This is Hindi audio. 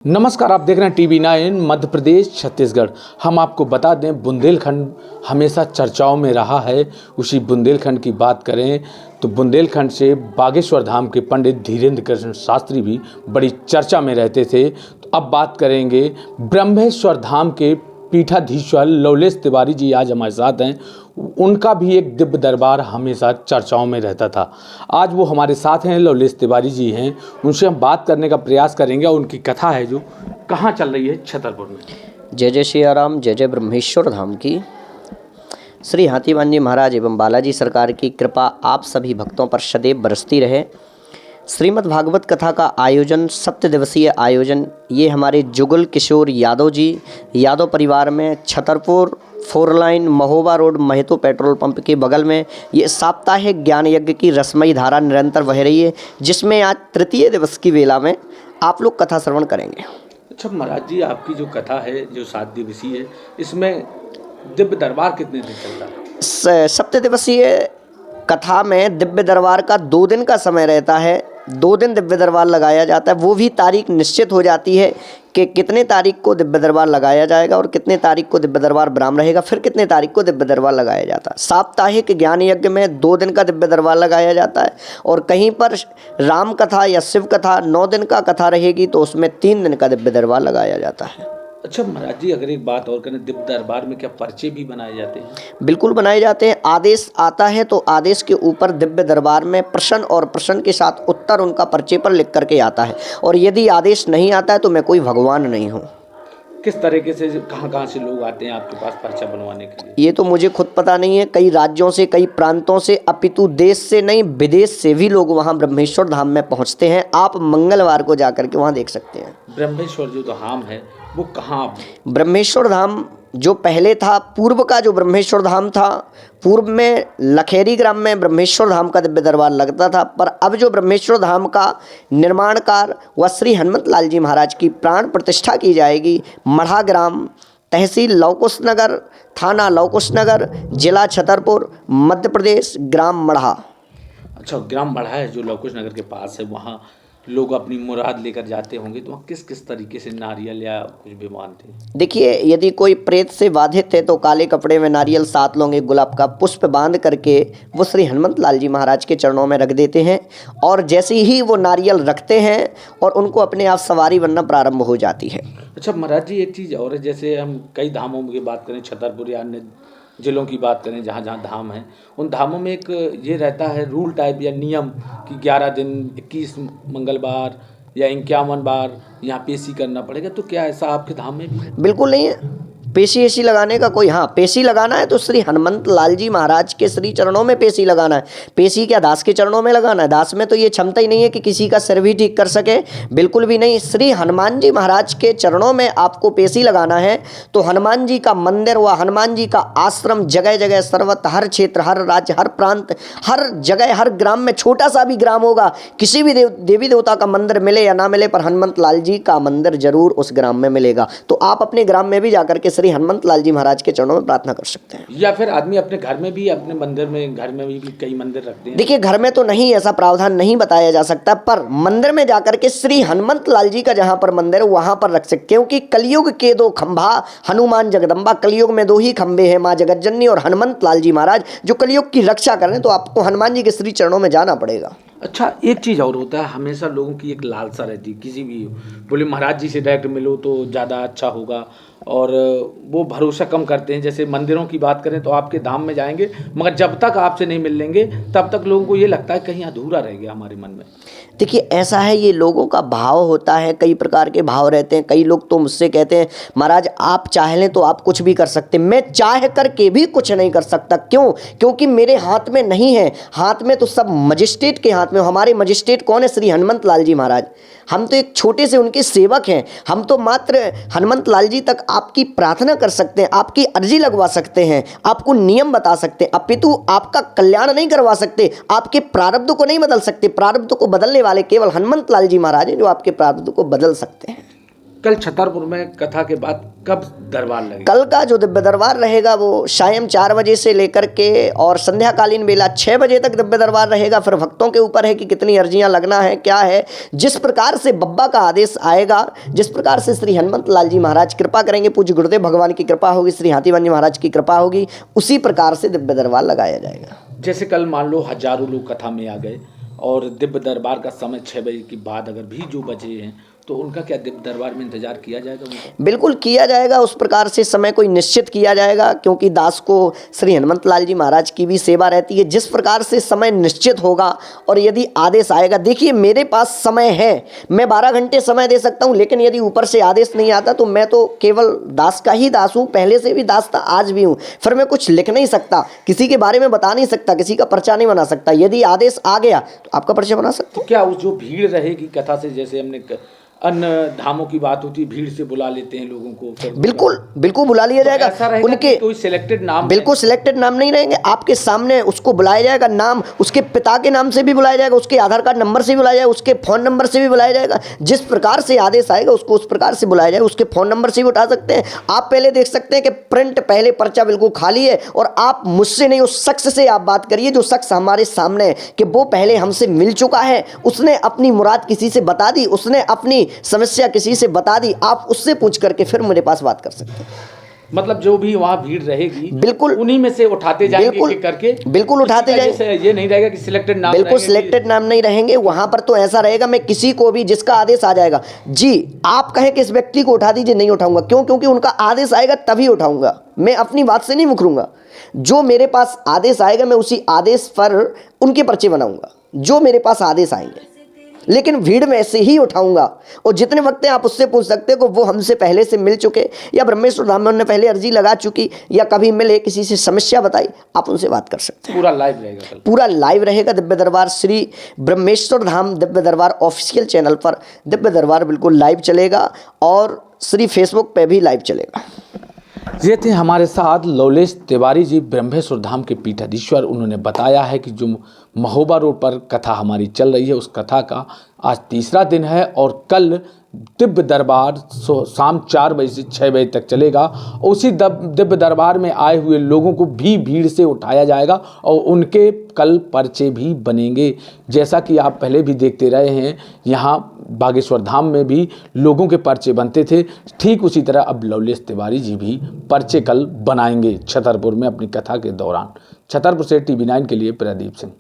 नमस्कार, आप देख रहे हैं TV9 मध्य प्रदेश छत्तीसगढ़। हम आपको बता दें, बुंदेलखंड हमेशा चर्चाओं में रहा है। उसी बुंदेलखंड की बात करें तो बुंदेलखंड से बागेश्वर धाम के पंडित धीरेन्द्र कृष्ण शास्त्री भी बड़ी चर्चा में रहते थे। तो अब बात करेंगे ब्रह्मेश्वर धाम के पीठाधीश्वर लवलेश तिवारी जी आज हमारे साथ हैं। उनका भी एक दिव्य दरबार हमेशा चर्चाओं में रहता था। आज वो हमारे साथ हैं, लवलेश तिवारी जी हैं। उनसे हम बात करने का प्रयास करेंगे और उनकी कथा है जो कहाँ चल रही है, छतरपुर में। जय जय श्री राम, जय जय ब्रह्मेश्वर धाम की। श्री हाथीवान जी महाराज एवं बालाजी सरकार की कृपा आप सभी भक्तों पर सदैव बरसती रहे। श्रीमद् भागवत कथा का आयोजन 7 दिवसीय आयोजन ये हमारे जुगल किशोर यादव जी यादव परिवार में Chhatarpur 4 line Mahoba road Mahto petrol pump के बगल में ये साप्ताहिक ज्ञान यज्ञ की रसमयी धारा निरंतर बह रही है, जिसमें आज तृतीय दिवस की वेला में आप लोग कथा श्रवण करेंगे। अच्छा महाराज जी, आपकी जो कथा है जो 7 दिवसीय है, इसमें दिव्य दरबार कितने दिन चलता है? 7 दिवसीय कथा में दिव्य दरबार का 2 दिन का समय रहता है। 2 दिन दिव्य दरबार लगाया जाता है। वो भी तारीख निश्चित हो जाती है कि कितने तारीख को दिव्य दरबार लगाया जाएगा और कितने तारीख को दिव्य दरबार विराम रहेगा, फिर कितने तारीख को दिव्य दरबार लगाया जाता है। साप्ताहिक ज्ञान यज्ञ में 2 दिन का दिव्य दरबार लगाया जाता है और कहीं पर राम कथा या शिव कथा 9 दिन का कथा रहेगी तो उसमें 3 दिन का दिव्य दरबार लगाया जाता है। अच्छा महाराज जी, अगर एक बात और करें, दिव्य दरबार में क्या पर्चे भी बनाए जाते हैं? बिल्कुल बनाए जाते हैं। आदेश आता है तो आदेश के ऊपर दिव्य दरबार में प्रश्न और प्रश्न के साथ उत्तर उनका पर्चे पर लिख करके आता है। और यदि आदेश नहीं आता है तो मैं कोई भगवान नहीं हूँ। किस तरीके से, कहाँ से लोग आते हैं आपके पास पर्चा बनवाने के लिए? ये तो मुझे खुद पता नहीं है। कई राज्यों से, कई प्रांतों से, अपितु देश से नहीं विदेश से भी लोग वहाँ ब्रह्मेश्वर धाम में पहुँचते हैं। आप मंगलवार को जाकर के वहाँ देख सकते हैं। ब्रह्मेश्वर जो धाम है वो कहाँ? ब्रह्मेश्वर धाम जो पहले था, पूर्व का जो ब्रह्मेश्वर धाम था, पूर्व में लखेरी ग्राम में ब्रह्मेश्वर धाम का दिव्य दरबार लगता था। पर अब जो ब्रह्मेश्वर धाम का निर्माणकार व श्री हनुमत लाल जी महाराज की प्राण प्रतिष्ठा की जाएगी, मढ़ा ग्राम, तहसील लव कुश नगर, थाना लव कुश नगर, जिला छतरपुर, मध्य प्रदेश, ग्राम मढ़ा। अच्छा, ग्राम मढ़ा है जो लव कुश नगर के पास है। वहाँ लोग अपनी मुराद लेकर जाते होंगे, तो वहाँ किस किस तरीके से नारियल या कुछ भी मानते हैं? देखिए, यदि कोई प्रेत से बाधित है तो काले कपड़े में नारियल 7 लौंगे गुलाब का पुष्प बांध करके वो श्री हनुमत लाल जी महाराज के चरणों में रख देते हैं। और जैसे ही वो नारियल रखते हैं और उनको अपने आप सवारी बनना प्रारंभ हो जाती है। अच्छा महाराज जी, एक चीज़ और है, जैसे हम कई धामों की बात करें, छतरपुर या अन्य जिलों की बात करें, जहाँ जहाँ धाम है, उन धामों में एक ये रहता है रूल टाइप या नियम कि 11 दिन 21 मंगलवार या 51 बार यहाँ पेशी करना पड़ेगा। तो क्या ऐसा आपके धाम में भी? बिल्कुल नहीं है। पेशी ऐसी लगाने का कोई, हाँ पेशी लगाना है तो श्री हनुमत लाल जी महाराज के श्री चरणों में पेशी लगाना है। पेशी क्या दास के चरणों में लगाना है? दास में तो ये क्षमता ही नहीं है कि किसी का सिर भी ठीक कर सके, बिल्कुल भी नहीं। श्री हनुमान जी महाराज के चरणों में आपको पेशी लगाना है तो हनुमान जी का मंदिर व हनुमान जी का आश्रम जगह जगह सर्वत्र, हर क्षेत्र, हर राज्य, हर प्रांत, हर जगह, हर ग्राम में, छोटा सा भी ग्राम होगा, किसी भी देवी देवता का मंदिर मिले या ना मिले, पर हनुमत लाल जी का मंदिर जरूर उस ग्राम में मिलेगा। तो आप अपने ग्राम में भी जाकर के श्री हनुमत लाल जी महाराज के चरणों में प्रार्थना कर सकते हैं। या फिर आदमी अपने घर में भी, अपने मंदिर में, घर में भी कई मंदिर रखते हैं। देखिए, घर में तो नहीं, ऐसा प्रावधान नहीं बताया जा सकता, पर मंदिर में जाकर के श्री हनुमत लाल जी का जहां पर मंदिर है वहां पर रख सकते, क्योंकि कलयुग के 2 खंभा हनुमान जगदम्बा, कलयुग में 2 ही खंभे हैं, माँ जगतजननी और हनुमत लाल जी महाराज, जो कलयुग की रक्षा कर रहे हैं। तो आपको हनुमान जी के श्री चरणों में जाना पड़ेगा। अच्छा, एक चीज़ और होता है, हमेशा लोगों की एक लालसा रहती है, किसी भी बोले महाराज जी से डायरेक्ट मिलो तो ज़्यादा अच्छा होगा, और वो भरोसा कम करते हैं। जैसे मंदिरों की बात करें तो आपके धाम में जाएंगे, मगर जब तक आपसे नहीं मिल लेंगे तब तक लोगों को ये लगता है कहीं अधूरा रह गया हमारे मन में। देखिए, ऐसा है, ये लोगों का भाव होता है, कई प्रकार के भाव रहते हैं। कई लोग तो मुझसे कहते हैं महाराज आप चाह लें तो आप कुछ भी कर सकते हैं। मैं चाह करके भी कुछ नहीं कर सकता। क्यों? क्योंकि मेरे हाथ में नहीं है। हाथ में तो सब मजिस्ट्रेट के हाथ में। हमारे मजिस्ट्रेट कौन है? श्री हनुमत लाल जी महाराज। हम तो एक छोटे से उनके सेवक हैं। हम तो मात्र हनुमत लाल जी तक आपकी प्रार्थना कर सकते हैं, आपकी अर्जी लगवा सकते हैं, आपको नियम बता सकते हैं, अपितु आपका कल्याण नहीं करवा सकते, आपके प्रारब्ध को नहीं बदल सकते। प्रारब्ध को बदलने वाले केवल हनुमत लाल जी महाराज हैं, जो आपके प्रारब्ध को बदल सकते हैं। कल छतरपुर में कथा के बाद कब दरबार लगेगा? कल का जो दिव्य दरबार रहेगा वो सायं 4 बजे से लेकर के और संध्याकालीन बेला 6 बजे तक दिव्य दरबार रहेगा। फिर भक्तों के ऊपर है कि कितनी अर्जियां लगना है, क्या है। जिस प्रकार से बब्बा का आदेश आएगा, जिस प्रकार से श्री हनुमंत लाल जी महाराज कृपा करेंगे, पूज्य गुरुदेव भगवान की कृपा होगी, श्री हाथीवान जी महाराज की कृपा होगी, उसी प्रकार से दिव्य दरबार लगाया जाएगा। जैसे कल मान लो हजारों लोग कथा में आ गए और दिव्य दरबार का समय 6 बजे के बाद अगर भी जो बचे हैं तो उनका क्या दिव्य दरबार में इंतजार किया जाएगा उनका? बिल्कुल किया जाएगा। उस प्रकार से समय कोई निश्चित किया जाएगा, क्योंकि दास को श्री हनुमंत लाल जी महाराज की भी सेवा रहती है। जिस प्रकार से समय निश्चित होगा और यदि आदेश आएगा, देखिए मेरे पास समय है, मैं 12 घंटे समय दे सकता हूं, लेकिन यदि ऊपर से आदेश नहीं आता तो मैं तो केवल दास का ही दास हूं, पहले से भी दास था, आज भी हूं। फिर मैं कुछ लिख नहीं सकता, किसी के बारे में बता नहीं सकता, किसी का पर्चा नहीं बना सकता। यदि आदेश आ गया तो आपका पर्चा बना सकते तो क्या उस जो भीड़ रहेगी कथा से, जैसे हमने अन्य धामों की बात होती है, भीड़ से बुला लेते हैं लोगों को? बिल्कुल बिल्कुल बुला लिया जाएगा। उनके कोई सिलेक्टेड नाम? बिल्कुल सिलेक्टेड नाम नहीं रहेंगे, आपके सामने उसको बुलाया जाएगा। नाम उसके पिता के नाम से भी बुलाया जाएगा, उसके आधार कार्ड नंबर से भी बुलाया जाएगा, उसके फ़ोन नंबर से भी बुलाया जाएगा। जिस प्रकार से आदेश आएगा उसको उस प्रकार से बुलाया जाएगा। उसके फ़ोन नंबर से भी उठा सकते हैं। आप पहले देख सकते हैं कि प्रिंट पहले पर्चा बिल्कुल खाली है और आप मुझसे नहीं, उस शख्स से आप बात करिए जो शख्स हमारे सामने है, कि वो पहले हमसे मिल चुका है, उसने अपनी मुराद किसी से बता दी, उसने अपनी समस्या किसी से बता दी, आप उससे पूछ करके फिर मेरे पास बात कर सकते हैं। मतलब जो भी वहाँ भीड़ रहेगी बिल्कुल उन्हीं में से उठाते जाएंगे बिल्कुल करके? बिल्कुल उठाते जाएंगे। ये नहीं रहेगा कि सिलेक्टेड नाम? बिल्कुल सिलेक्टेड नाम नहीं रहेंगे वहां पर। तो ऐसा रहेगा, मैं किसी को भी जिसका आदेश आ जाएगा, जी आप कहें कि इस व्यक्ति को उठा दीजिए, नहीं उठाऊंगा। क्यों? क्योंकि उनका आदेश आएगा तभी उठाऊंगा, मैं अपनी बात से नहीं मुकरूंगा। जो मेरे पास आदेश आएगा मैं उसी आदेश पर उनके पर्चे बनाऊंगा, जो मेरे पास आदेश आएंगे, लेकिन भीड़ में ऐसे ही उठाऊंगा। और जितने वक्त आप उससे पूछ सकते हो कि वो हमसे पहले से मिल चुके, या ब्रह्मेश्वर धाम में उन्होंने पहले अर्जी लगा चुकी, या कभी मिले, किसी से समस्या बताई, आप उनसे बात कर सकते हैं। पूरा लाइव रहेगा कल? पूरा लाइव रहेगा दिव्य दरबार। श्री ब्रह्मेश्वर धाम दिव्य दरबार ऑफिशियल चैनल पर दिव्य दरबार बिल्कुल लाइव चलेगा और श्री फेसबुक पे भी लाइव चलेगा। ये थे हमारे साथ लवलेश तिवारी जी, ब्रह्मेश्वर धाम के पीठाधीश्वर। उन्होंने बताया है कि जो महोबा रोड पर कथा हमारी चल रही है, उस कथा का आज तीसरा दिन है और कल दिव्य दरबार शाम 4 बजे से 6 बजे तक चलेगा। उसी दिव्य दरबार में आए हुए लोगों को भी भीड़ से उठाया जाएगा और उनके कल पर्चे भी बनेंगे। जैसा कि आप पहले भी देखते रहे हैं, यहाँ बागेश्वर धाम में भी लोगों के पर्चे बनते थे, ठीक उसी तरह अब लवलेश तिवारी जी भी पर्चे कल बनाएंगे छतरपुर में अपनी कथा के दौरान। छतरपुर से TV9 के लिए प्रदीप सिंह।